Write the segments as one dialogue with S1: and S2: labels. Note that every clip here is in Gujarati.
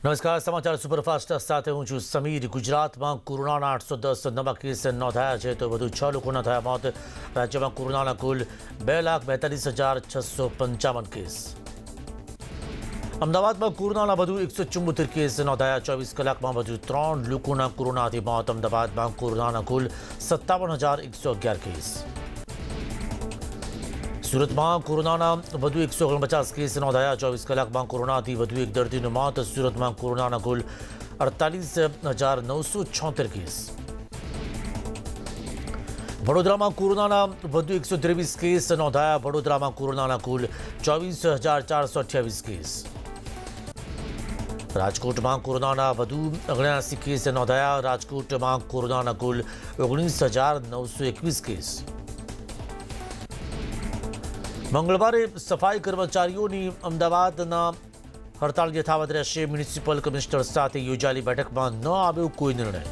S1: નમસ્કાર, સમાચાર સુપરફાસ્ટ સાથે હું છું સમીર। ગુજરાતમાં કોરોનાના 810 નવા કેસ નોંધાયા છે તો વધુ 6 લોકોના થયા મોત। રાજ્યમાં કોરોનાના કુલ 2,42,655 કેસ। અમદાવાદમાં કોરોનાના વધુ 174 કેસ નોંધાયા। 24 કલાકમાં વધુ 3 લોકોના કોરોનાથી મોત। અમદાવાદમાં કોરોનાના કુલ 57,111 કેસ। सूरतમાં કોરોનાના વધુ 149 કેસ નોંધાયા। 24 કલાકમાં કોરોનાથી વધુ એક દર્દીનું મોત। સુરતમાં કોરોનાના કુલ 48,976 કેસ। વડોદરામાં કોરોનાના વધુ 123 કેસ નોંધાયા। વડોદરામાં કોરોનાના કુલ 24,428 કેસ। રાજકોટમાં કોરોનાના વધુ 79 કેસ નોંધાયા। રાજકોટમાં કોરોનાના કુલ 19,921 કેસ। મંગળવારે સફાઈ કર્મચારીઓની અમદાવાદના હડતાળ યથાવત રહેશે। મ્યુનિસિપલ કમિશનર સાથે યોજાયેલી બેઠકમાં ન આવ્યો કોઈ નિર્ણય।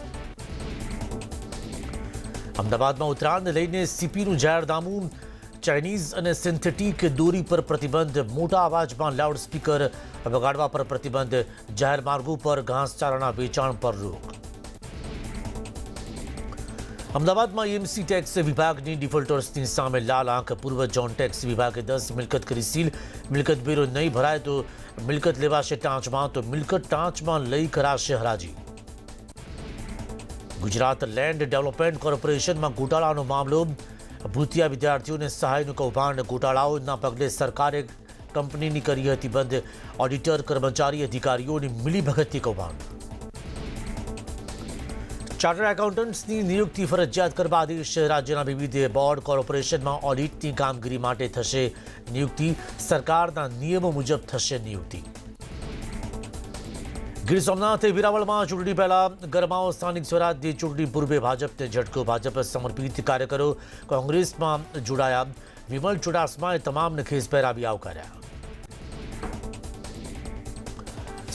S1: અમદાવાદમાં ઉત્તરાયણને લઈને સીપીનું જાહેરનામું। ચાઇનીઝ અને સિન્થેટિક દોરી પર પ્રતિબંધ। મોટા અવાજમાં લાઉડ સ્પીકર વગાડવા પર પ્રતિબંધ। જાહેર માર્ગો પર ઘાસચારાના વેચાણ પર રોક। અમદાવાદમાં એમસી ટેક્સ વિભાગની ડિફોલ્ટર્સની સામે લાલ આંખ। પૂર્વ ઝોન ટેક્સ વિભાગે 10 મિલકત કરી સીલ। મિલકત વેરો નહીં ભરાય તો મિલકત લેવાશે ટાંચમાં, તો મિલકત ટાંચમાં લઈ કરાશે હરાજી। ગુજરાત લેન્ડ ડેવલપમેન્ટ કોર્પોરેશનમાં ઘોટાળાનો મામલો। ભૂતિયા વિદ્યાર્થીઓને સહાયનું કૌભાંડ। ઘોટાળાઓના પગલે સરકારે કંપનીની કરી હતી બંધ। ઓડિટર, કર્મચારી, અધિકારીઓની મિલીભગતથી કૌભાંડ। ચાર્ટર્ડ એકાઉન્ટન્ટ્સની નિયુક્તિ ફરજિયાત કરવા આદેશ। રાજ્યના વિવિધ બોર્ડ કોર્પોરેશનમાં ઓડિટની કામગીરી માટે થશે નિયુક્તિ। સરકારના નિયમો મુજબ થશે નિયુક્તિ। ગીર સોમનાથ વેરાવળમાં ચૂંટણી પહેલા ગરમાવો। સ્થાનિક સ્વરાજની ચૂંટણી પૂર્વે ભાજપને ઝટકો। ભાજપ સમર્પિત કાર્યકરો કોંગ્રેસમાં જોડાયા। વિમલ ચુડાસમાએ તમામને ખેસ પહેરાવી આવકાર્યા।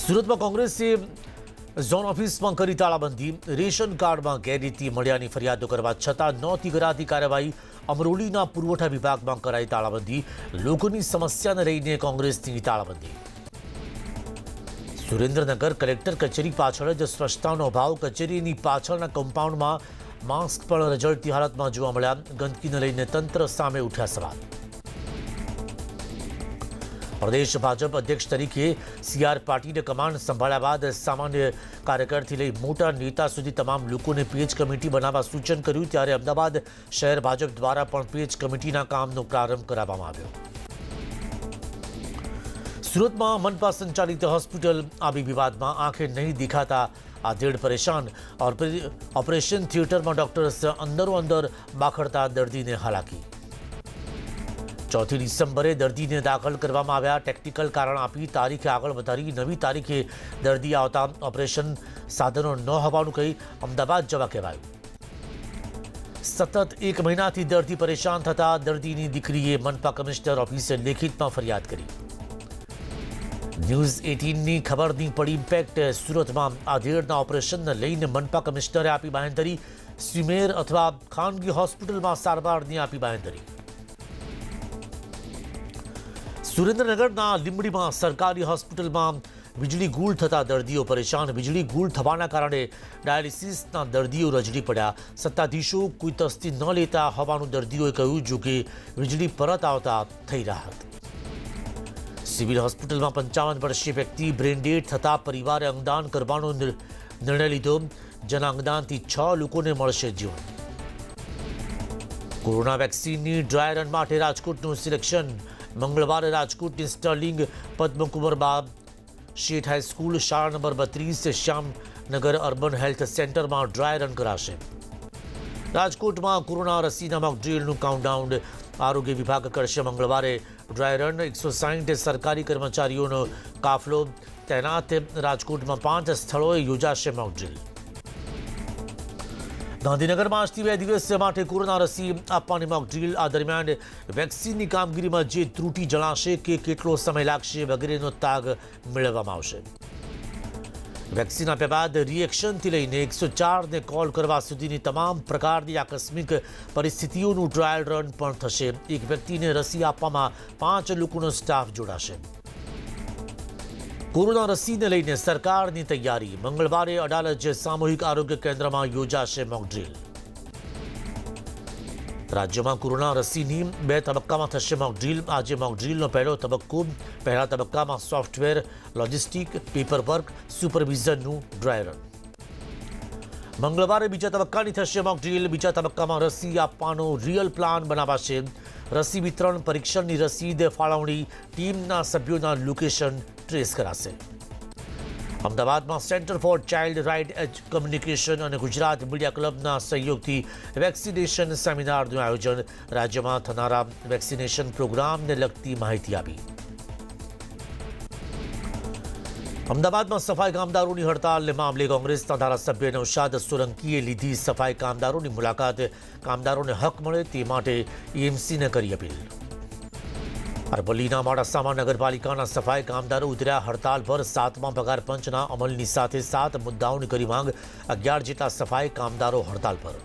S1: સુરતમાં કોંગ્રેસે ઝોન ઓફિસમાં કરી તાળાબંધી। રેશન કાર્ડમાં ગેરરીતિ મળ્યાની ફરિયાદો કરવા છતાં નહોતી કરાતી કાર્યવાહી। અમરોલીના પુરવઠા વિભાગમાં કરાઈ તાળાબંધી। લોકોની સમસ્યાને લઈને કોંગ્રેસની તાળાબંધી। સુરેન્દ્રનગર કલેક્ટર કચેરી પાછળ જ સ્વચ્છતાનો અભાવ। કચેરીની પાછળના કમ્પાઉન્ડમાં માસ્ક પણ રઝળતી હાલતમાં જોવા મળ્યા। ગંદકીને લઈને તંત્ર સામે ઉઠ્યા સવાલ। પ્રદેશ ભાજપ અધ્યક્ષ તરીકે સીઆર પાટીલે કમાન્ડ સંભાળ્યા બાદ સામાન્ય કાર્યકરથી લઈ મોટા નેતા સુધી તમામ લોકોને પેજ કમિટી બનાવવા સૂચન કર્યું। ત્યારે અમદાવાદ શહેર ભાજપ દ્વારા પણ પેજ કમિટીના કામનો પ્રારંભ કરાવવામાં આવ્યો। સુરતમાં મનપા સંચાલિત હોસ્પિટલ આવી વિવાદમાં। આંખે નહીં દેખાતા આધેડ પરેશાન। ઓપરેશન થિયેટરમાં ડોક્ટર્સ અંદરો અંદર બાખડતા દર્દીને હાલાકી। 4 ડિસેમ્બરે દર્દીને દાખલ કરવામાં આવ્યા। ટેકનિકલ કારણ આપી તારીખે આગળ વધારી। નવી તારીખે દર્દી આવતા ઓપરેશન સાધનો ન હોવાનું કહી અમદાવાદ જવા કહેવાયું। સતત 1 મહિનાથી દર્દી પરેશાન થતા દર્દીની દીકરીએ મનપા કમિશનર ઓફિસે લેખિતમાં ફરિયાદ કરી। ન્યૂઝ 18ની ખબરની પડી ઇમ્પેક્ટ। સુરતમાં આધેડના ઓપરેશનને લઈને મનપા કમિશનરે આપી બાંહેધરી। સ્વીમેર અથવા ખાનગી હોસ્પિટલમાં સારવારની આપી બાંહેધરી। સુરેન્દ્રનગરના લીંબડીમાં સરકારી હોસ્પિટલમાં વીજળી ગુલ થતા દર્દીઓ પરેશાન। વીજળી ગુલ થવાના કારણે ડાયાલિસિસના દર્દીઓ રજડી પડ્યા। સત્તાધીશો કોઈ તસ્તી ન લેતા હોવાનું દર્દીઓએ કહ્યું। જો કે વીજળી પરત આવતા થઈ રાહત। સિવિલ હોસ્પિટલમાં 55 વર્ષીય વ્યક્તિ બ્રેન ડેડ થતા પરિવારે અંગદાન કરવાનો નિર્ણય લીધો। જેના અંગદાનથી 6 લોકોને મળશે જીવન। કોરોના વેક્સિનની ડ્રાય રન માટે રાજકોટનું સિલેક્શન। મંગળવારે રાજકોટની સ્ટર્લિંગ પદ્મકુમાર બાબ શેઠ હાઈસ્કૂલ શાળા નંબર 32 શ્યામનગર અર્બન હેલ્થ સેન્ટરમાં ડ્રાય રન કરાશે। રાજકોટમાં કોરોના રસીના મોક ડ્રીલનું કાઉન્ટડાઉન આરોગ્ય વિભાગ કરશે। મંગળવારે ડ્રાય રન। 160 સરકારી કર્મચારીઓનો કાફલો તૈનાત। રાજકોટમાં 5 સ્થળોએ યોજાશે મોક ડ્રીલ। ગાંધીનગરમાં આજથી 2 દિવસ માટે કોરોના રસી આપવાની મોક ડ્રીલ। આ દરમિયાન વેક્સિનની કામગીરીમાં જે ત્રુટિ જણાશે કે કેટલો સમય લાગશે વગેરેનો તાગ મેળવવામાં આવશે। વેક્સિન આપ્યા બાદ રિએક્શનથી લઈને 104ને કોલ કરવા સુધીની તમામ પ્રકારની આકસ્મિક પરિસ્થિતિઓનું ટ્રાયલ રન પણ થશે। એક વ્યક્તિને રસી આપવામાં 5 લોકોનો સ્ટાફ જોડાશે। કોરોના રસીને લઈને સરકારની તૈયારી. મંગળવારે અડાલજ સામૂહિક આરોગ્ય કેન્દ્રમાં યોજાશે મોકડ્રીલ. રાજ્યમાં કોરોના રસીની 2 તબક્કામાં થશે મોકડ્રીલ. આજે મોકડ્રીલનો પહેલો તબક્કો. પહેલા તબક્કામાં સોફ્ટવેર, લોજિસ્ટિક, પેપર વર્ક, સુપરવિઝનનું ડ્રાય રન. મંગળવારે બીજા તબક્કાની થશે મોકડ્રીલ. બીજા તબક્કામાં રસી આપવાનો રિયલ પ્લાન બનાવાશે. રસી વિતરણ, પરીક્ષણની રસીદ ફાળવણી, ટીમના સભ્યોના લોકેશન ટ્રેસ કરાશે. અમદાવાદમાં centre for child right communication અને ગુજરાત મીડિયા ક્લબના સહયોગથી વેક્સિનેશન સેમિનારનું આયોજન. રાજ્યમાં થનારા વેક્સિનેશન પ્રોગ્રામને લગતી માહિતી આપી. અમદાવાદમાં સફાઈ કામદારોની હડતાલને મામલે કોંગ્રેસના ધારાસભ્ય નૌશાદ સોલંકીએ લીધી સફાઈ કામદારોની મુલાકાત. કામદારોને હક મળે તે માટે એએમસીને કરી અપીલ. અરવલ્લીના મોડાસામાં નગરપાલિકાના સફાઈ કામદારો ઉતર્યા હડતાલ પર. 7મા પગાર પંચના અમલની સાથે 7 મુદ્દાઓની કરી માંગ. 11 જેટલા સફાઈ કામદારો હડતાલ પર.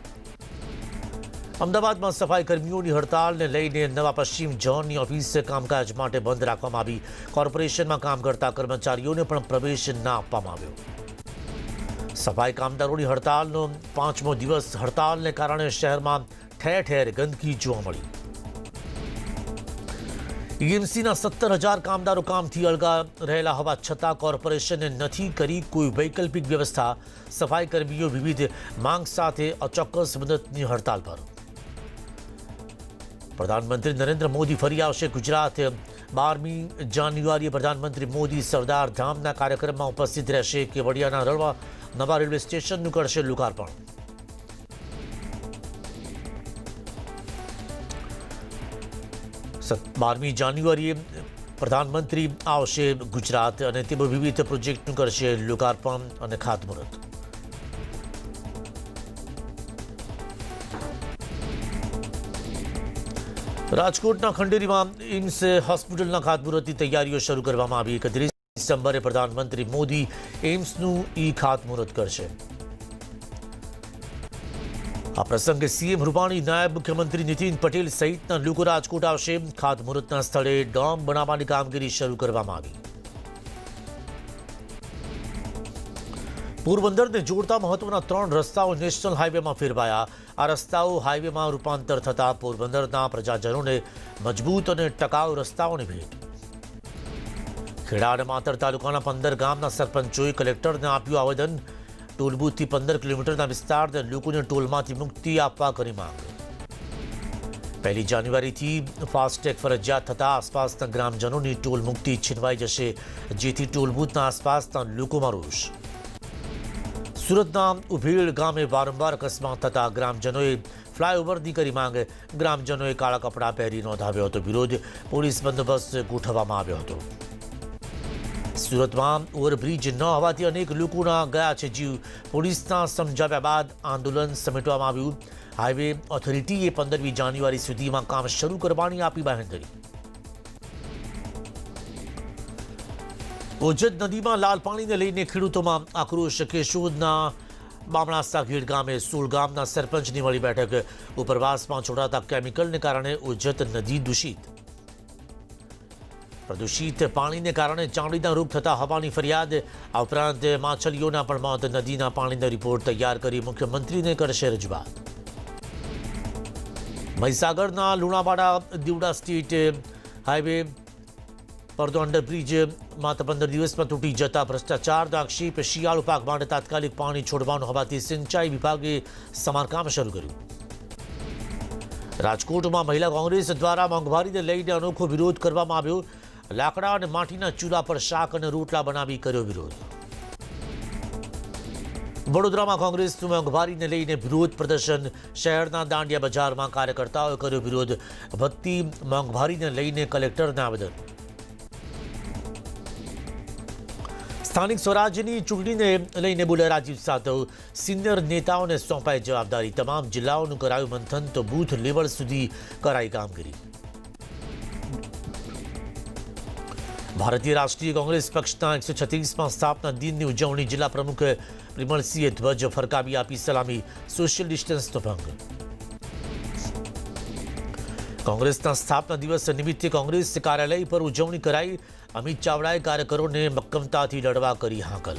S1: અમદાવાદમાં સફાઈ કર્મીઓની હડતાલને લઈને નવા પશ્ચિમ ઝોનની ઓફિસ કામકાજ માટે બંધ રાખવામાં આવી. કોર્પોરેશનમાં કામ કરતા કર્મચારીઓને પણ પ્રવેશ ના આપવામાં આવ્યો. સફાઈ કામદારોની હડતાલનો 5મો દિવસ. હડતાલને કારણે શહેરમાં ઠેર ઠેર ગંદકી જોવા મળી. એએમસીના 17,000 કામદારો કામથી અળગા રહેલા હોવા છતાં કોર્પોરેશને નથી કરી કોઈ વૈકલ્પિક વ્યવસ્થા. સફાઈ કર્મીઓ વિવિધ માંગ સાથે અચોક્કસ મુદતની હડતાલ પર. પ્રધાનમંત્રી નરેન્દ્ર મોદી ફરી આવશે ગુજરાત. 12મી જાન્યુઆરીએ પ્રધાનમંત્રી મોદી સરદાર ધામના કાર્યક્રમમાં ઉપસ્થિત રહેશે. કેવડિયાના નવા રેલવે સ્ટેશનનું કરશે લોકાર્પણ. 12મી જાન્યુઆરીએ પ્રધાનમંત્રી આવશે ગુજરાત અને તેમાં વિવિધ પ્રોજેક્ટનું કરશે લોકાર્પણ અને ખાતમુહૂર્ત. રાજકોટના ખંડેરીમાં એમ્સ હોસ્પિટલના ખાતમુહૂર્તની તૈયારીઓ શરૂ કરવામાં આવી. 31 ડિસેમ્બરે પ્રધાનમંત્રી મોદી એમ્સનું ખાતમુહૂર્ત કરશે. આ પ્રસંગે સીએમ રૂપાણી, નાયબ મુખ્યમંત્રી નીતિન પટેલ સહિતના લોકો રાજકોટ આવશે. ખાતમુહૂર્તના સ્થળે ડોમ બનાવવાની કામગીરી શરૂ કરવામાં આવી. પોરબંદરને જોડતા મહત્વના 3 રસ્તાઓ નેશનલ હાઈવેમાં ફેરવાયા. આ રસ્તાઓ હાઈવેમાં રૂપાંતર થતા પોરબંદરના પ્રજાજનોને મજબૂત અને ટકાઉ રસ્તાઓની ભેટ. ખેડા અને માતર તાલુકાના 15 ગામના સરપંચોએ કલેક્ટરને આપ્યું આવેદન. ટોલ બૂથથી 15 કિલોમીટરના વિસ્તારને લોકોને ટોલમાંથી મુક્તિ આપવા કરી માંગ. 1 જાન્યુઆરીથી ફાસ્ટેગ ફરજિયાત થતા આસપાસના ગ્રામજનોની ટોલ મુક્તિ છીનવાઈ જશે, જેથી ટોલ બૂથના આસપાસના લોકોમાં રોષ. સુરતના ઉભેડ ગામે વારંવાર અકસ્માત થતા ગ્રામજનોએ ફ્લાયઓવરની કરી માંગ. ગ્રામજનોએ કાળા કપડાં પહેરી નોંધાવ્યો હતો વિરોધ. પોલીસ બંદોબસ્ત ગોઠવવામાં આવ્યો હતો. સુરતમાં ઓવરબ્રિજ ન હોવાથી અનેક લોકોના ગયા છે જીવ. પોલીસના સમજાવ્યા બાદ આંદોલન સમેટવામાં આવ્યું. હાઈવે ઓથોરિટીએ 15મી જાન્યુઆરી સુધીમાં કામ શરૂ કરવાની આપી બાંહેધરી. ઓજત નદીમાં લાલ પાણીને લઈને ખેડૂતોમાં આક્રોશ. કેશોદના બામણાસાગીડ ગામે 16 ગામના સરપંચની મળી બેઠક. ઉપરવાસમાં છોડાતા કેમિકલને કારણે ઓજત નદી દૂષિત. પ્રદૂષિત પાણીને કારણે ચામડીના રોગ થતા હોવાની ફરિયાદ. આ ઉપરાંત માછલીઓના પણ મોત. નદીના પાણીનો રિપોર્ટ તૈયાર કરી મુખ્યમંત્રીને કરશે રજૂઆત. મહીસાગરના લુણાવાડા દીવડા સ્ટેટ હાઈવે પરનો અંડરબ્રિજ માત્ર 15 દિવસમાં તૂટી જતા ભ્રષ્ટાચારનો આક્ષેપ. શિયાળુ પાક માટે તાત્કાલિક પાણી છોડવાનું હોવાથી સિંચાઈ વિભાગે સમારકામ શરૂ કર્યું. રાજકોટમાં મહિલા કોંગ્રેસ દ્વારા મોંઘવારીને લઈને અનોખો વિરોધ કરવામાં આવ્યો. લાકડા અને માટીના ચૂલા પર શાક અને રોટલા બનાવી કર્યો વિરોધ. વડોદરામાં કોંગ્રેસનું મોંઘવારીને લઈને વિરોધ પ્રદર્શન. શહેરના દાંડિયા બજારમાં કાર્યકર્તાઓએ કર્યો વિરોધ. વધતી મોંઘવારીને લઈને કલેક્ટરને આવેદન. સ્થાનિક સ્વરાજ્યની ચૂંટણીને લઈને બોલ્યા રાજીવ સાતવ. સિનિયર નેતાઓને સોંપાઈ જવાબદારી. તમામ જિલ્લાઓનું કરાયું મંથન તો બૂથ લેવલ સુધી કરાઈ કામગીરી. ભારતીય રાષ્ટ્રીય કોંગ્રેસ પક્ષના 136મા સ્થાપના દિનની ઉજવણી. જિલ્લા પ્રમુખ પ્રિમલસિંહે ધ્વજ ફરકાવી આપી સલામી. સોશિયલ ડિસ્ટન્સનો ભંગ. કોંગ્રેસના સ્થાપના દિવસ નિમિત્તે કોંગ્રેસ કાર્યાલય પર ઉજવણી કરાઈ. અમિત ચાવડાએ કાર્યકરોને મક્કમતાથી લડવા કરી હાકલ.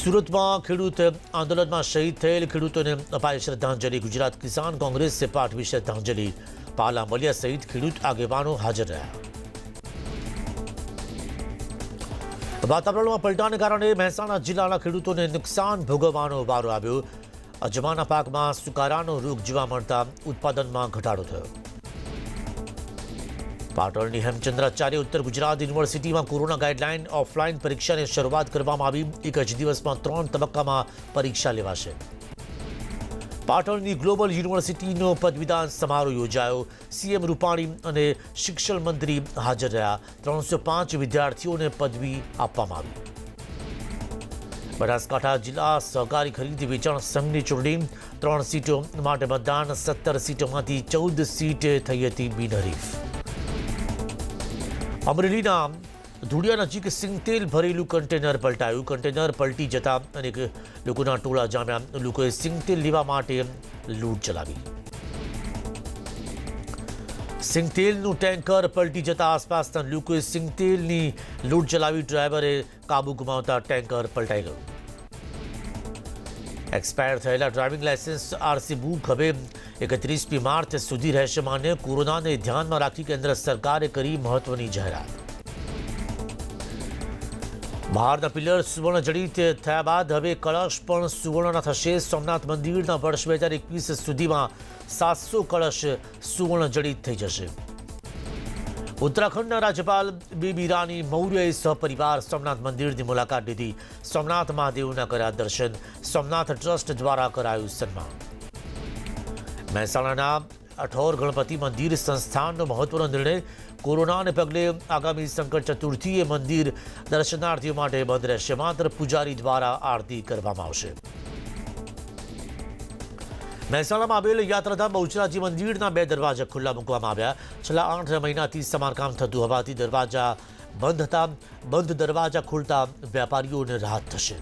S1: સુરતમાં ખેડૂત આંદોલનમાં શહીદ થયેલ ખેડૂતોને અપાઈ શ્રદ્ધાંજલિ. ગુજરાત કિસાન કોંગ્રેસે પાઠવી શ્રદ્ધાંજલિ. પાલા મલિયા સહિત ખેડૂત આગેવાનો હાજર રહ્યા. વાતાવરણમાં પલટાને કારણે મહેસાણા જિલ્લાના ખેડૂતોને નુકસાન ભોગવવાનો વારો આવ્યો. અજમાના પાકમાં સુકારાનો રોગ જોવા મળતા ઉત્પાદનમાં ઘટાડો થયો. પાટણની હેમચંદ્રાચાર્ય ઉત્તર ગુજરાત યુનિવર્સિટીમાં કોરોના ગાઈડલાઈન ઓફલાઈન પરીક્ષાની શરૂઆત કરવામાં આવી. એક જ દિવસમાં 3 તબક્કામાં પરીક્ષા લેવાશે. પાટણની ગ્લોબલ યુનિવર્સિટીનો પદવીદાન સમારોહ યોજાયો. સીએમ રૂપાણી અને શિક્ષણ મંત્રી હાજર રહ્યા. 305 વિદ્યાર્થીઓને પદવી આપવામાં આવી. બનાસકાંઠા જિલ્લા સહકારી ખરીદ વેચાણ સંઘની ચૂંટણી 3 સીટો માટે મતદાન. 17 સીટોમાંથી 14 સીટ થઈ હતી બિનહરીફ. અમરેલીના ધુડિયા નજીક સિંગતેલ ભરેલું કન્ટેનર પલટાયું. કન્ટેનર પલટી જતા અનેક લોકોના ટોળા જામ્યા. લોકોએ સિંગતેલ લેવા માટે લૂંટ ચલાવી. સિંગતેલનું ટેન્કર પલટી જતા આસપાસના લોકોએ સિંગતેલની લૂંટ ચલાવી. ડ્રાઈવરે કાબુ ગુમાવતા ટેન્કર પલટાઈ ગયું. એક્સપાયર થયેલા ડ્રાઇવિંગ લાયસન્સ આરસી બુક હવે 31મી માર્ચ સુધી રહેશે માન્ય. કોરોનાને ધ્યાનમાં રાખી કેન્દ્ર સરકારે કરી મહત્વની જાહેરાત. બહારના પિલર સુવર્ણ જડિત થયા બાદ હવે કળશ પણ સુવર્ણના થશે. સોમનાથ મંદિરના વર્ષ 2021 સુધીમાં 700 કળશ સુવર્ણ જડિત થઈ જશે. ઉત્તરાખંડના રાજ્યપાલ બેબી રાની મૌર્યએ સહપરિવાર સોમનાથ મંદિરની મુલાકાત લીધી. સોમનાથ મહાદેવના કર્યા દર્શન. સોમનાથ ટ્રસ્ટ દ્વારા કરાયું સન્માન. મહેસાણાના અઠોર ગણપતિ મંદિર સંસ્થાનનો મહત્વનો નિર્ણય. કોરોનાને પગલે આગામી સંકટ ચતુર્થીએ મંદિર દર્શનાર્થીઓ માટે બંધ રહેશે. માત્ર પૂજારી દ્વારા આરતી કરવામાં આવશે. મહેસાણામાં આવેલ યાત્રાધામ બહુચરાજી મંદિરના 2 દરવાજા ખુલ્લા મૂકવામાં આવ્યા. છેલ્લા 8 મહિનાથી સમારકામ થતું હોવાથી દરવાજા બંધ હતા. બંધ દરવાજા ખોલતા વેપારીઓને રાહત થશે.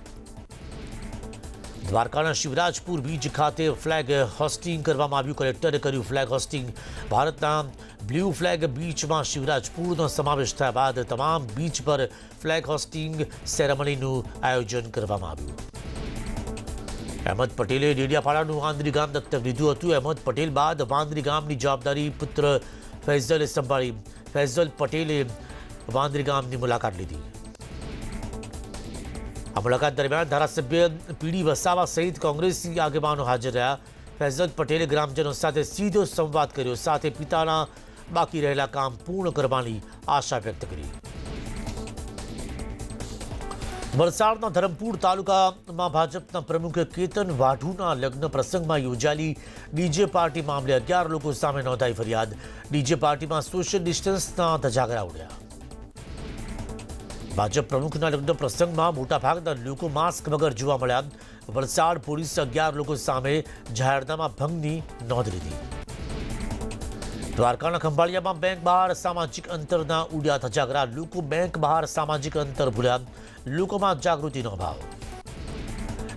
S1: દ્વારકાના શિવરાજપુર બીચ ખાતે ફ્લેગ હોસ્ટિંગ કરવામાં આવ્યું. કલેક્ટરે કર્યું ફ્લેગ હોસ્ટિંગ. ભારતના બ્લુ ફ્લેગ બીચમાં શિવરાજપુરનો સમાવેશ થયા બાદ તમામ બીચ પર ફ્લેગ હોસ્ટિંગ સેરેમનીનું આયોજન કરવામાં આવ્યું. અહેમદ પટેલે ડેડિયાપાડાનું વાંદરી ગામ દત્તક લીધું હતું. અહેમદ પટેલ બાદ વાંદરી ગામની જવાબદારી પુત્ર ફૈઝલે સંભાળી. ફૈઝલ પટેલે વાંદરી ગામની મુલાકાત લીધી. આ મુલાકાત દરમિયાન ધારાસભ્ય પીડી વસાવા સહિત કોંગ્રેસી આગેવાનો હાજર રહ્યા. ફૈઝલ પટેલે ગ્રામજનો સાથે સીધો સંવાદ કર્યો. સાથે પિતાના બાકી રહેલા કામ પૂર્ણ કરવાની આશા વ્યક્ત કરી. વલસાડના ધરમપુર તાલુકામાં ભાજપના પ્રમુખ કેતન વાઢુના લગ્ન પ્રસંગમાં યોજાયેલી ડીજે પાર્ટી મામલે 11 લોકો સામે નોંધાઈ ફરિયાદ. ડીજે પાર્ટીમાં સોશિયલ ડિસ્ટન્સના ધજાગરા ઉડ્યા. ભાજપ પ્રમુખના લગ્ન પ્રસંગમાં મોટાભાગના લોકો માસ્ક વગર જોવા મળ્યા. વલસાડ પોલીસે 11 લોકો સામે જાહેરનામા ભંગની નોંધ લીધી. દ્વારકાના ખંભાળિયામાં બેંક બહાર સામાજિક અંતરના ઉડ્યા ધજાગરા. લોકો બેંક બહાર સામાજિક અંતર ભૂલ્યા. લોકોમાં જાગૃતિનો અભાવ.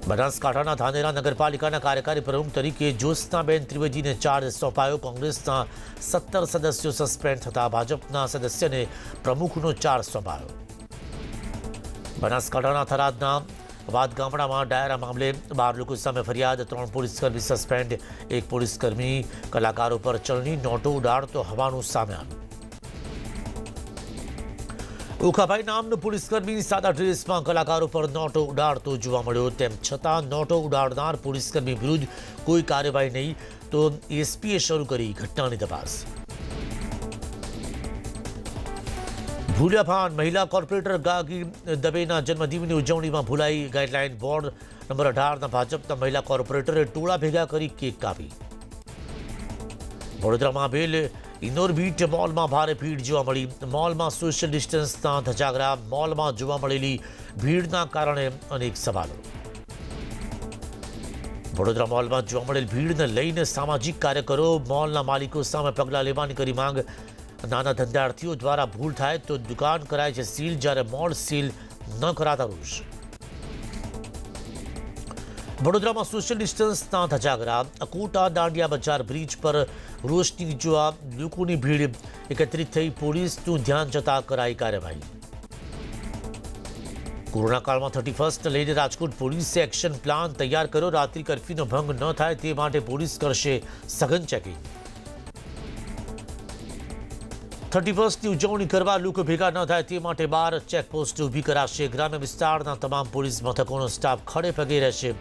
S1: બનાસકાંઠાના ધાનેરા નગરપાલિકાના કાર્યકારી પ્રમુખ તરીકે જ્યોત્સનાબેન ત્રિવેદીને ચાર્જ સોંપાયો. કોંગ્રેસના 17 સદસ્યો સસ્પેન્ડ થતા ભાજપના સદસ્યને પ્રમુખનો ચાર્જ સોંપાયો. બનાસકાંઠાના થરાદના વાત ગામડામાં ડાયરા મામલે 12 લોકો સામે ફરિયાદ. 3 પોલીસકર્મી સસ્પેન્ડ. 1 પોલીસકર્મી કલાકારો પર ચલણી નોટો ઉડાડતો હોવાનું સામે આવ્યું. ઓખાભાઈ નામનો પોલીસકર્મી સાદા ડ્રેસમાં કલાકારો પર નોટો ઉડાડતો જોવા મળ્યો. તેમ છતાં નોટો ઉડાડનાર પોલીસકર્મી વિરુદ્ધ કોઈ કાર્યવાહી નહીં તો એસપીએ શરૂ કરી ઘટનાની તપાસ. ભૂલ્યાભાન મહિલા કોર્પોરેટર ગાગી દવેના જન્મદિવસની ઉજવણીમાં ભૂલાઈ. ગાઈડલાઈન બોર્ડ નંબર 18ના ભાજપના મહિલા કોર્પોરેટરે ટોળા ભેગા કરી કેક કાપી. વડોદરામાં આવેલ ઇનોરબીટ મોલમાં ભારે ભીડ જોવા મળી. મોલમાં સોશિયલ ડિસ્ટન્સના ધજાગરા. મોલમાં જોવા મળેલી ભીડના કારણે અનેક સવાલો. વડોદરા મોલમાં જોવા મળેલ ભીડને લઈને સામાજિક કાર્યકરો મોલના માલિકો સામે પગલાં લેવાની કરી માંગ. નાના ધંધાર્થીઓ દ્વારા ભૂલ થાય તો દુકાન કરાય છે સીલ, જ્યારે મોલ સીલ ન કરાતા રોષ. વડોદરામાં સોશિયલ ડિસ્ટન્સના ધજાગરા અકોટા દાંડિયા બજાર બ્રિજ પર રોશની જોવા લોકોની ભીડ એકત્રિત થઈ પોલીસનું ધ્યાન જતા કરાઈ કાર્યવાહી કોરોના કાળમાં 31st લઈને રાજકોટ પોલીસે એક્શન પ્લાન તૈયાર કર્યો રાત્રિ કર્ફ્યુનો ભંગ ન થાય તે માટે પોલીસ કરશે સઘન ચેકિંગ 31st ની ઉજવણી કરવા લોકો ભેગા ન થાય તે માટે 12 ચેકપોસ્ટ ઊભી કરાશે ગ્રામ્ય વિસ્તારના તમામ પોલીસ મથકોનો સ્ટાફ ખડે પગે રહેશે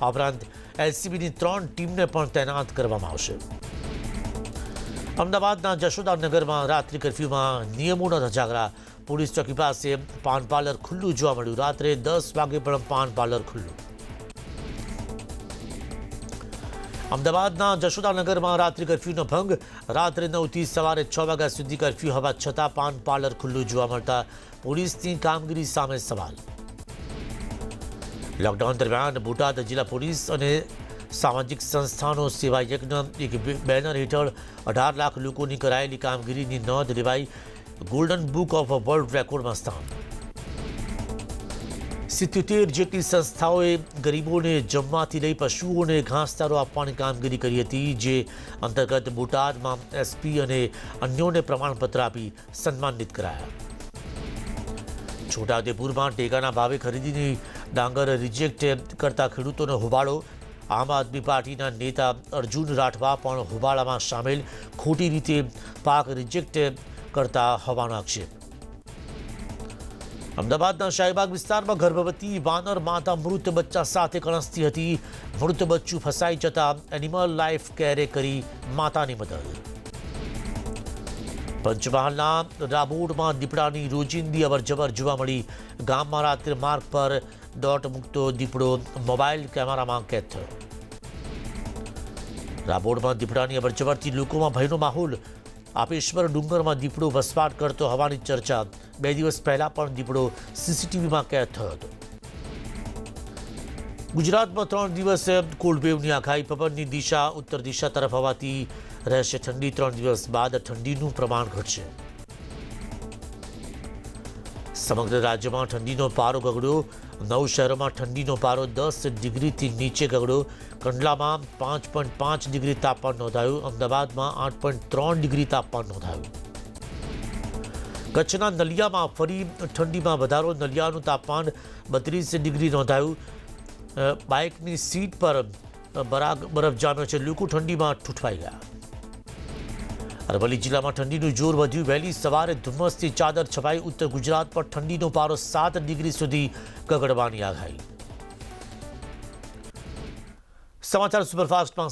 S1: આ ઉપરાંત એલસીબીની 3 ટીમને પણ તૈનાત કરવામાં આવશે અમદાવાદના જશોદાનગરમાં રાત્રિ કર્ફ્યુમાં નિયમોના ધજાગરા પોલીસ ચોકી પાસે પાન પાર્લર ખુલ્લું જોવા મળ્યું રાત્રે 10 વાગે પણ પાન પાર્લર ખુલ્લું અમદાવાદના જશોદાનગરમાં રાત્રિ કર્ફ્યુનો ભંગ રાત્રે 9 થી સવારે 6 વાગ્યા સુધી કર્ફ્યુ હોવા છતાં પાન પાર્લર ખુલ્લું જોવા મળતા પોલીસની કામગીરી સામે સવાલ લોકડાઉન દરમિયાન બોટાદ જિલ્લા પોલીસ અને સામાજિક સંસ્થાનો સેવા યજ્ઞ એક બેનર હેઠળ 18 લાખ લોકોની કરાયેલી કામગીરીની નોંધ લેવાઈ ગોલ્ડન બુક ઓફ વર્લ્ડ રેકોર્ડમાં સ્થાન 77 જેટલી સંસ્થાઓએ ગરીબોને જમવાથી લઈ પશુઓને ઘાસચારો આપવાની કામગીરી કરી હતી જે અંતર્ગત બોટાદમાં એસપી અને અન્યોને પ્રમાણપત્ર આપી સન્માનિત કરાયા છોટાઉદેપુરમાં ટેકાના ભાવે ખરીદીની ડાંગર રિજેક્ટ કરતા ખેડૂતોનો હોબાળો આમ આદમી પાર્ટીના નેતા અર્જુન રાઠવા પણ હોબાળામાં સામેલ ખોટી રીતે પાક રિજેક્ટ કરતા હોવાનો આક્ષેપ અમદાવાદના શાહીબાગ વિસ્તારમાં ગર્ભવતી વાનર માતા મૃત બચ્ચા સાથે કણસતી હતી મૃત બચ્ચું ફસાઈ જતા એનિમલ લાઈફ કેરે કરી માતાની મદદ પંચમહાલના રાબોડમાં દીપડાની રોજિંદી અવરજવર જોવા મળી ગામમાં રાત્રે માર્ગ પર દોટ મૂકતો દીપડો મોબાઈલ કેમેરામાં કેદ થયો રાબોડમાં દીપડાની અવરજવરથી લોકોમાં ભયનો માહોલ આપેશ્વર ડુંગરમાં દીપડો વસવાટ કરતો હોવાની ચર્ચા 2 દિવસ પહેલા પણ દીપડો સીસીટીવીમાં કેદ થયો હતો ગુજરાતમાં 3 દિવસ કોલ્ડવેવની આગાહી પવનની દિશા ઉત્તર દિશા તરફ હોવાથી રહેશે ઠંડી 3 દિવસ બાદ ઠંડીનું પ્રમાણ ઘટશે સમગ્ર રાજ્યમાં ઠંડીનો પારો ગગડ્યો 9 શહેરોમાં ઠંડીનો પારો 10 ડિગ્રીથી નીચે ગગડ્યો કંડલામાં 5.5 ડિગ્રી તાપમાન નોંધાયું અમદાવાદમાં 8.3 ડિગ્રી તાપમાન નોંધાયું કચ્છના નલિયામાં ફરી ઠંડીમાં વધારો નલિયાનું તાપમાન 32 ડિગ્રી નોંધાયું બાઇકની સીટ પર બરફ જામ્યો છે લોકો ઠંડીમાં ઠૂઠવાઈ ગયા અરવલ્લી જિલ્લામાં ઠંડીનું જોર વધ્યું વહેલી સવારે ધુમ્મસથી ચાદર છવાઈ ઉત્તર ગુજરાત પર ઠંડીનો પારો 7 ડિગ્રી સુધી ગગડવાની આગાહી સમાચાર સુપરફાસ્ટમાં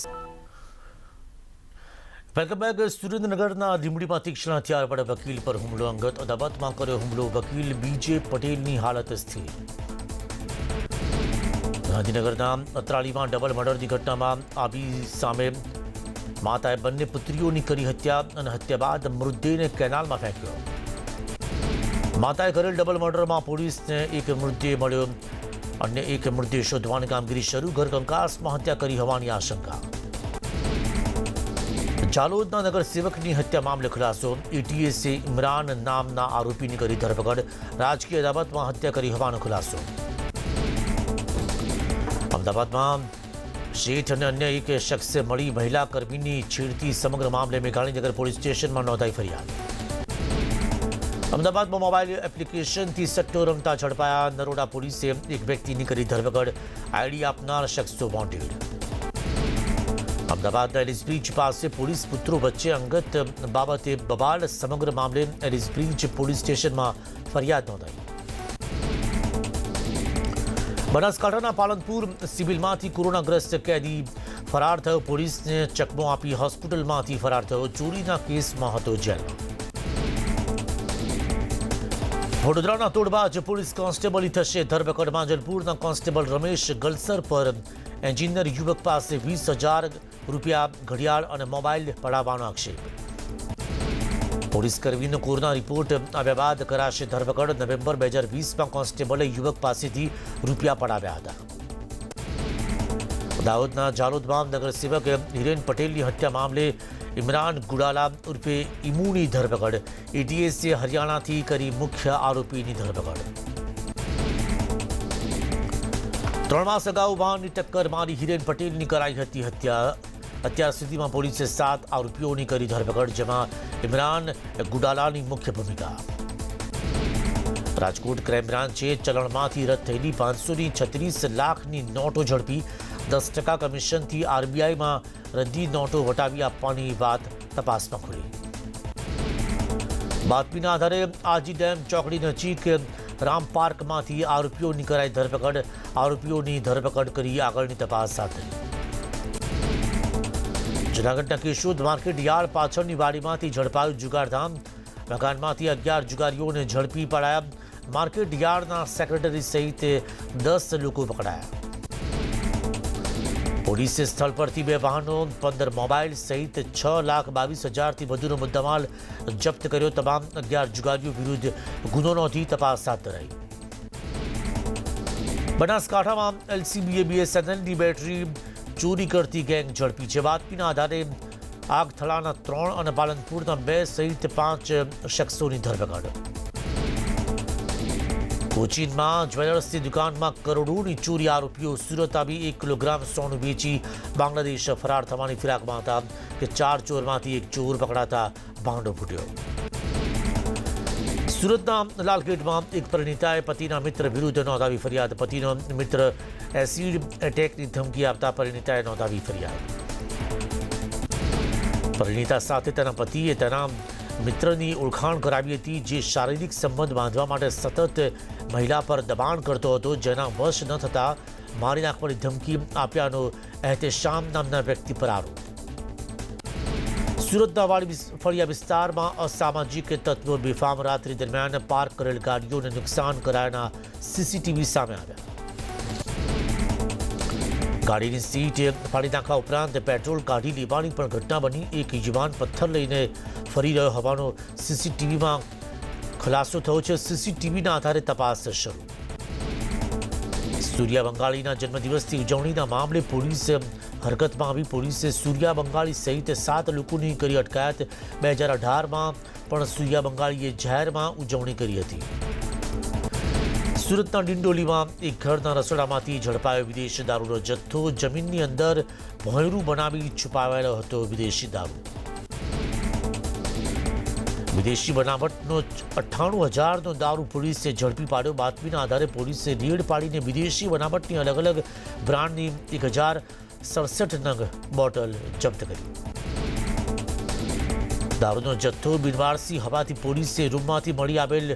S1: વેલકમ બેક સુરેન્દ્રનગરના લીંબડીમાં તીક્ષ્ણ હથિયાર વડે વકીલ પર હુમલો અંગત અદાવતમાં કર્યો હુમલો વકીલ બીજે પટેલની હાલત સ્થિર ગાંધીનગરના અત્રાળીમાં ડબલ મર્ડરની ઘટનામાં આવી સામે માતાએ બંને પુત્રીઓની કરી હત્યા અને હત્યા બાદ મૃતદેહને કેનાલમાં ફેંક્યો માતાએ કરેલ ડબલ મર્ડરમાં પોલીસને એક મૃતદેહ મળ્યો અન્ય એક મૃતદેહ શોધવાની કામગીરી શરૂ ઘર કંકાસમાં હત્યા કરી હોવાની આશંકા જાલોદના નગરસેવકની હત્યા મામલે ખુલાસો એટીએસે ઇમરાન નામના આરોપીની કરી ધરપકડ રાજકીય અદાવતમાં હત્યા કરી હોવાનો ખુલાસો અમદાવાદમાં શેઠ અને અન્ય એક શખ્સે મળી મહિલા કર્મીની છેડતી સમગ્ર મામલે મેઘાણીનગર પોલીસ સ્ટેશનમાં નોંધાઈ ફરિયાદ અમદાવાદમાં મોબાઈલ એપ્લિકેશનથી સટ્ટો રમતા ઝડપાયા નરોડા પોલીસે એક વ્યક્તિની કરી ધરપકડ આઈડી આપનાર શખ્સો વોન્ટેડ અમદાવાદના એલિસ બ્રિજ પાસે પોલીસ પુત્રો વચ્ચે અંગત બાબતે બબાલ સમગ્ર મામલે એલિસ બ્રિજ પોલીસ સ્ટેશનમાં ફરિયાદ નોંધાઈ બનાસકાંઠાના પાલનપુર સિવિલમાંથી કોરોનાગ્રસ્ત કેદી ફરાર થયો પોલીસને ચકમો આપી હોસ્પિટલમાંથી ફરાર થયો ચોરીના કેસમાં હતો જેલમાં વડોદરાના તોડબાજ પોલીસ કોન્સ્ટેબલની થશે ધરપકડ માંજલપુરના કોન્સ્ટેબલ રમેશ ગલસર પર એન્જિનિયર યુવક પાસે 20,000 રૂપિયા ઘડિયાળ અને મોબાઈલ પડાવવાનો આક્ષેપ પોલીસ કર્મીનો કોરોના રિપોર્ટ આવ્યા બાદ કરાશે ધરપકડ નવેમ્બર 2020માં કોન્સ્ટેબલે યુવક પાસેથી રૂપિયા પડાવ્યા હતા દાહોદના જાલોદમાં નગરસેવક હિરેન પટેલની હત્યા મામલે ઇમરાન ગુડાલા ઉર્ફે ઇમુની ધરપકડ એટીએસે હરિયાણાથી કરી મુખ્ય આરોપીની ધરપકડ 3 માસ અગાઉ વાહનની ટક્કર મારી હિરેન પટેલની કરાઈ હતી હત્યા. અત્યાર સુધીમાં પોલીસે 7 આરોપીઓની કરી ધરપકડ, જેમાં ઇમરાન ગુડાલાની મુખ્ય ભૂમિકા. રાજકોટ ક્રાઇમ બ્રાન્ચે ચલણમાંથી રદ થયેલી 536 લાખની નોટો ઝડપી. 10% કમિશનથી આરબીઆઈમાં રદ્દી નોટો વટાવી આપવાની વાત તપાસમાં ખુલી. બાતમીના આધારે આજી ડેમ ચોકડી નજીક રામ પાર્કમાંથી આરોપીઓની કરાઈ ધરપકડ. આરોપીઓની ધરપકડ કરી આગળની તપાસ હાથ ધરી. જૂનાગઢના કેશોદ માર્કેટ યાર્ડ પાછળની વાડીમાંથી ઝડપાયું જુગારધામ. મકાનમાંથી 11 જુગારીઓને ઝડપી પડાયા. માર્કેટ યાર્ડના સેક્રેટરી સહિત 10 લોકો પકડાયા. પોલીસે સ્થળ પરથી 2 વાહનો, 15 મોબાઈલ સહિત 6,22,000થી વધુનો મુદ્દામાલ જપ્ત કર્યો. તમામ 11 જુગારીઓ વિરુદ્ધ ગુનો નોંધી તપાસ હાથ ધરાઈ. બનાસકાંઠામાં એલસીબીએ બીએસએનએલની બેટરી ચોરી કરતી ગેંગ ઝડપી છે. બાતમીના આધારે આગથળાના 3 અને પાલનપુરના 2 સહિત 5 શખ્સોની ધરપકડ. કોચીનમાં જ્વેલર્સની દુકાનમાં કરોડોની ચોરી, આરોપીઓ સુરત આવી 1 કિલોગ્રામ સોનું વેચી બાંગ્લાદેશ ફરાર થવાની ફિરાકમાં હતા કે 4 ચોરમાંથી 1 ચોર પકડાતા ભાંડો ફૂટ્યો. સુરતના લાલગેટમાં એક પરિણીતાએ પતિના મિત્ર વિરુદ્ધ નોંધાવી ફરિયાદ. પતિનો મિત્ર એસિડ એટેકની ધમકી આપતા પરિણીતાએ નોંધાવી ફરિયાદ. પરિણીતા સાથે તેના પતિએ તેના મિત્રની ઓળખાણ કરાવી હતી, જે શારીરિક સંબંધ બાંધવા માટે સતત મહિલા પર દબાણ કરતો હતો, જેના વશ ન થતા મારી નાખવાની ધમકી આપ્યાનો એહતેશામ નામના વ્યક્તિ પર આરોપ. સુરતના વાડી ફળિયા વિસ્તારમાં અસામાજિક તત્વો બેફામ રાત્રિ દરમિયાન પાર્ક કરેલ ગાડીઓને નુકસાન કરાયાના સીસીટીવી સામે આવ્યા. ગાડીની સીટ ફાડી નાખવા ઉપરાંત પેટ્રોલ કાઢી લેવાની પણ ઘટના બની. એક યુવાન પથ્થર લઈને ફરી રહ્યો હોવાનો સીસીટીવીમાં ખુલાસો થયો છે. સીસીટીવીના આધારે તપાસ શરૂ. સૂર્યા બંગાળીના જન્મદિવસની ઉજવણીના મામલે પોલીસ હરકતમાં આવી. પોલીસે સૂર્યા બંગાળી સહિત 7 લોકોની કરી અટકાયત. 2018માં પણ સૂર્યા બંગાળીએ જાહેરમાં ઉજવણી કરી હતી. સુરતના ડિંડોલીમાં એક ઘરના રસોડામાંથી ઝડપાયો વિદેશી દારૂનો જથ્થો. જમીનની અંદર ભોંયરું બનાવી છુપાવેલો હતો વિદેશી દારૂ. વિદેશી બનાવટનો 98,000નો દારૂ પોલીસે ઝડપી પાડ્યો. બાતમીના આધારે પોલીસે રેડ પાડીને વિદેશી બનાવટની અલગ અલગ બ્રાન્ડની 1,067 નંગ બોટલ જપ્ત કરી. દારૂનો જથ્થો બિનવારસી હોવાથી પોલીસે રૂમમાંથી મળી આવેલ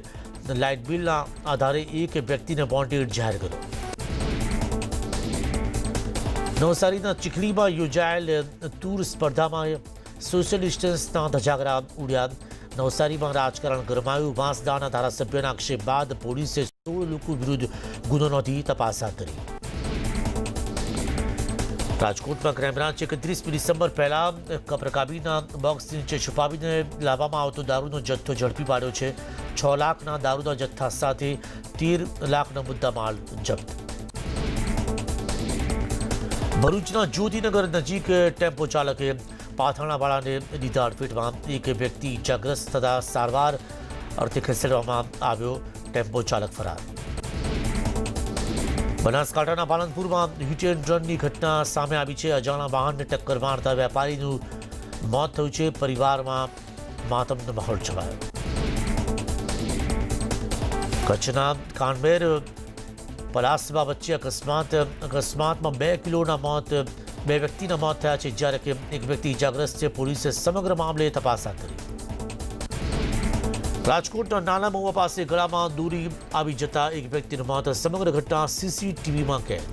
S1: લાઇટ બિલના આધારે એક વ્યક્તિને વોન્ટેડ જાહેર કર્યો. નવસારીના ચીખલીમાં યોજાયેલ તૂર સ્પર્ધામાં સોશિયલ ડિસ્ટન્સના ધજાગરા ઉડ્યા. નવસારીમાં રાજકારણ ગરમાયું. વાંસદાના ધારાસભ્યના આક્ષેપ બાદ પોલીસે 16 લોકો વિરુદ્ધ ગુનો નોંધી તપાસ હાથ ધરી. રાજકોટમાં ક્રાઇમ બ્રાન્ચે 31 ડિસેમ્બર પહેલા કપરકાબીના બોક્સ નીચે છુપાવીને લાવવામાં આવતો દારૂનો જથ્થો ઝડપી પાડ્યો છે. 6 લાખના દારૂના જથ્થા સાથે 13 લાખનો મુદ્દામાલ જપ્ત. ભરૂચના જ્યોતિનગર નજીક ટેમ્પો ચાલકે પાથરણાવાળાને લીધા અડફેટમાં. એક વ્યક્તિ ઇજાગ્રસ્ત થતા સારવાર અર્થે ખસેડવામાં આવ્યો. ટેમ્પો ચાલક ફરાર. બનાસકાંઠાના પાલનપુરમાં હિટ એન્ડ રનની ઘટના સામે આવી છે. અજાણા વાહનને ટક્કર મારતા વેપારીનું મોત થયું છે. પરિવારમાં માતમનો માહોલ છવાયો. કચ્છના કાનબેર પલાસવા વચ્ચે અકસ્માતમાં 2 કિલોના મોત 2 વ્યક્તિના મોત થયા છે, જ્યારે કે એક વ્યક્તિ ઇજાગ્રસ્ત છે. પોલીસે સમગ્ર મામલે તપાસ હાથ ધરી. રાજકોટના નાના મહુવા પાસે ગળામાં દોરી આવી જતા એક વ્યક્તિનું મોત. સમગ્ર ઘટના સીસીટીવીમાં કેદ.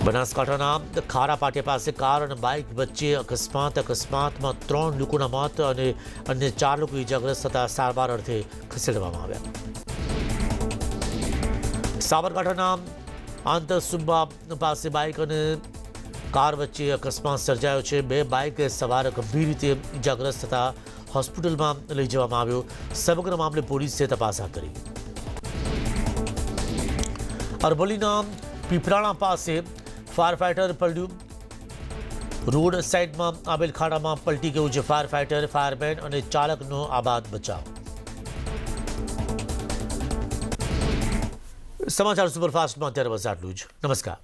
S1: બનાસકાંઠાના ખારા પાટિયા પાસે કાર અને બાઇક વચ્ચે અકસ્માતમાં 3 લોકોના મોત અને અન્ય 4 લોકો ઇજાગ્રસ્ત થતા સારવાર અર્થે ખસેડવામાં આવ્યા. સાબરકાંઠાના આંતરસુંબા પાસે બાઇક અને કાર વચ્ચે અકસ્માત સર્જાયો છે. 2 બાઇક સવાર ગંભીર રીતે ઇજાગ્રસ્ત થતા હોસ્પિટલમાં લઈ જવામાં આવ્યો. સમગ્ર મામલે પોલીસે તપાસ હાથ ધરી. અરવલ્લીના પીપરાણા પાસે ફાયર ફાઇટર પલટ્યું. રોડ સાઇડમાં આવેલ ખાડામાં પલટી ગયું છે. ફાયર ફાઇટર, ફાયરમેન અને ચાલકનો આબાદ બચાવ. સમાચાર સુપરફાસ્ટમાં અત્યારે બસ આટલું જ. નમસ્કાર.